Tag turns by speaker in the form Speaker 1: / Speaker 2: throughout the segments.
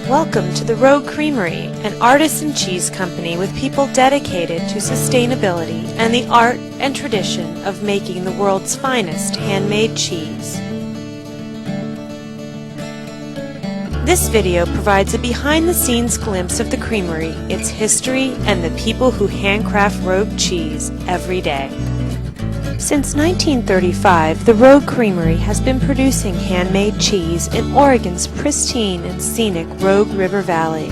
Speaker 1: Welcome to the Rogue Creamery, an artisan cheese company with people dedicated to sustainability and the art and tradition of making the world's finest handmade cheese. This video provides a behind-the-scenes glimpse of the creamery, its history, and the people who handcraft Rogue cheese every day. Since 1935, the Rogue Creamery has been producing handmade cheese in Oregon's pristine and scenic Rogue River Valley.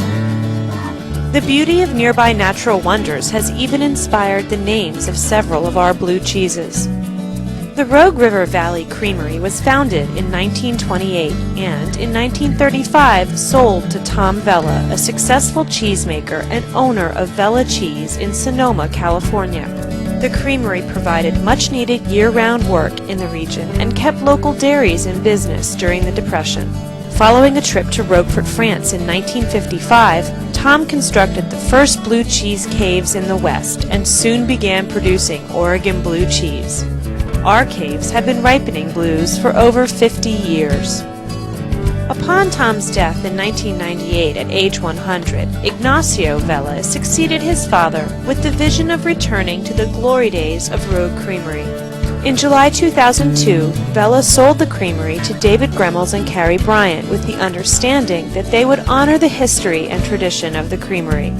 Speaker 1: The beauty of nearby natural wonders has even inspired the names of several of our blue cheeses. The Rogue River Valley Creamery was founded in 1928 and, in 1935, sold to Tom Vella, a successful cheesemaker and owner of Vella Cheese in Sonoma, California. The creamery provided much-needed year-round work in the region and kept local dairies in business during the Depression. Following a trip to Roquefort, France in 1955, Tom constructed the first blue cheese caves in the West and soon began producing Oregon blue cheese. Our caves have been ripening blues for over 50 years. Upon Tom's death in 1998 at age 100, Ignacio Vella succeeded his father with the vision of returning to the glory days of Rogue Creamery. In July 2002, Vella sold the creamery to David Gremmels and Cary Bryant with the understanding that they would honor the history and tradition of the creamery.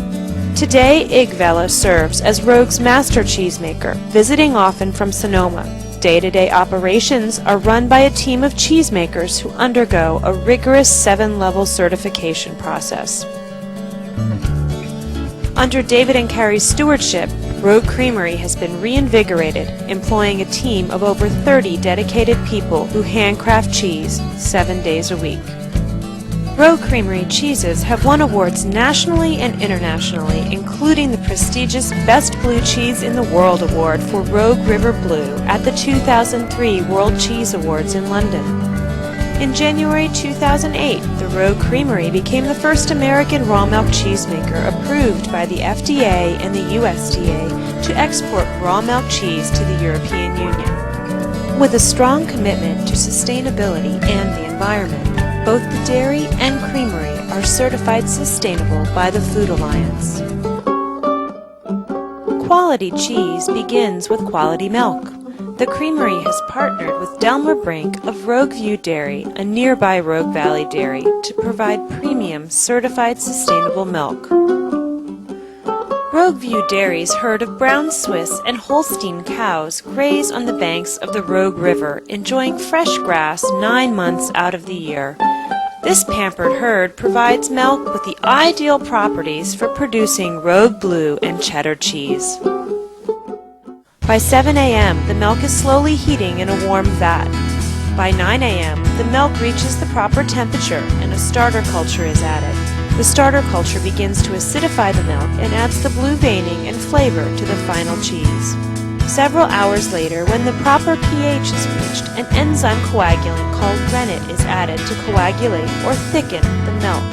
Speaker 1: Today, Ig Vella serves as Rogue's master cheesemaker, visiting often from Sonoma. Day-to-day operations are run by a team of cheesemakers who undergo a rigorous 7-level certification process. Under David and Cary's stewardship, Rogue Creamery has been reinvigorated, employing a team of over 30 dedicated people who handcraft cheese 7 days a week. Rogue Creamery cheeses have won awards nationally and internationally, including the prestigious Best Blue Cheese in the World Award for Rogue River Blue at the 2003 World Cheese Awards in London. In January 2008, the Rogue Creamery became the first American raw milk cheesemaker approved by the FDA and the USDA to export raw milk cheese to the European Union. With a strong commitment to sustainability and the environment, both the dairy and creamery are certified sustainable by the Food Alliance. Quality cheese begins with quality milk. The creamery has partnered with Delmer Brink of Rogue View Dairy, a nearby Rogue Valley dairy, to provide premium certified sustainable milk. Rogue View Dairy's herd of brown Swiss and Holstein cows graze on the banks of the Rogue River, enjoying fresh grass 9 months out of the year. This pampered herd provides milk with the ideal properties for producing Rogue Blue and cheddar cheese. By 7 a.m., the milk is slowly heating in a warm vat. By 9 a.m., the milk reaches the proper temperature and a starter culture is added. The starter culture begins to acidify the milk and adds the blue veining and flavor to the final cheese. Several hours later, when the proper pH is reached, an enzyme coagulant called rennet is added to coagulate or thicken the milk.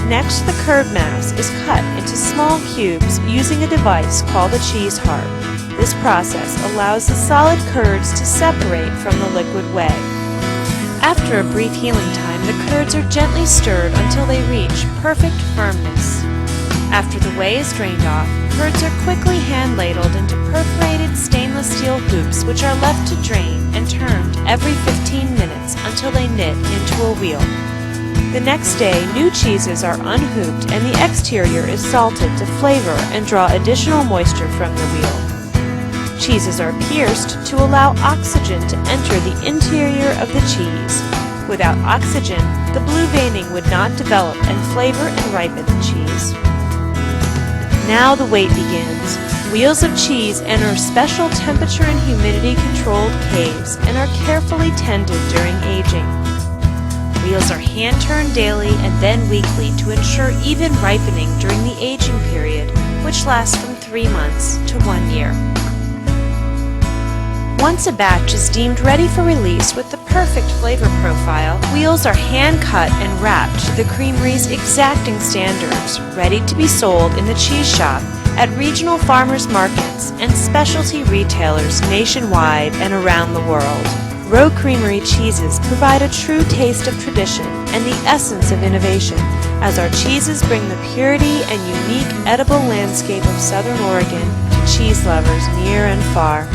Speaker 1: Next, the curd mass is cut into small cubes using a device called a cheese heart. This process allows the solid curds to separate from the liquid whey. After a brief healing time, the curds are gently stirred until they reach perfect firmness. After the whey is drained off, curds are quickly hand-ladled into perforated stainless steel hoops which are left to drain and turned every 15 minutes until they knit into a wheel. The next day, new cheeses are unhooped and the exterior is salted to flavor and draw additional moisture from the wheel. Cheeses are pierced to allow oxygen to enter the interior of the cheese. Without oxygen, the blue veining would not develop and flavor and ripen the cheese. Now the wait begins. Wheels of cheese enter special temperature and humidity controlled caves and are carefully tended during aging. Wheels are hand-turned daily and then weekly to ensure even ripening during the aging period, which lasts from 3 months to 1 year. Once a batch is deemed ready for release with the perfect flavor profile, wheels are hand-cut and wrapped to the creamery's exacting standards, ready to be sold in the cheese shop, at regional farmers markets, and specialty retailers nationwide and around the world. Rogue Creamery cheeses provide a true taste of tradition and the essence of innovation, as our cheeses bring the purity and unique edible landscape of Southern Oregon to cheese lovers near and far.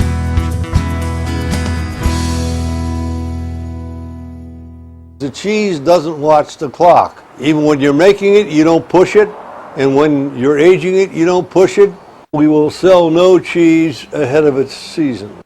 Speaker 2: The cheese doesn't watch the clock. Even when you're making it, you don't push it, and when you're aging it, you don't push it. We will sell no cheese ahead of its season.